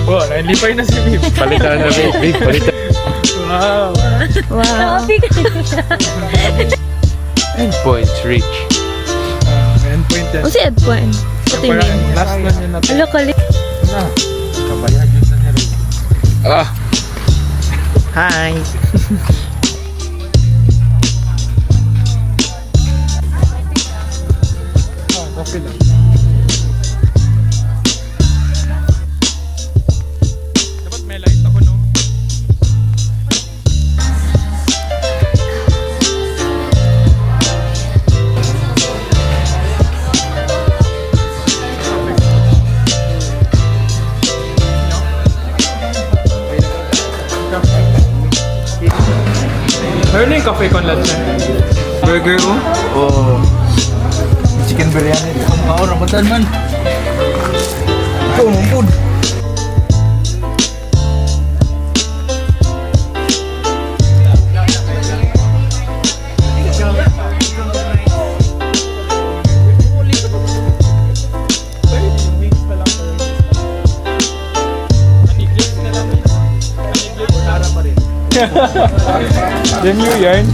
Oh, nailipay na si Bib. Palitan na, babe. Palitan. Wow. Wow. Endpoints reach. Endpoint yan. Ang si Edpoint. Sa Parang timin. last na niya na to. Alo, kali. Na. Kabayag yun sa niya rin. Ah! Hi. Okay lang. Dapat may light ako, no? Meron yung cafe con leche. Burger mo? Oh. Chicken biryani. Oo, Ramadan man. Ikaw, mumpun. The new yarn.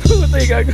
Putay gago.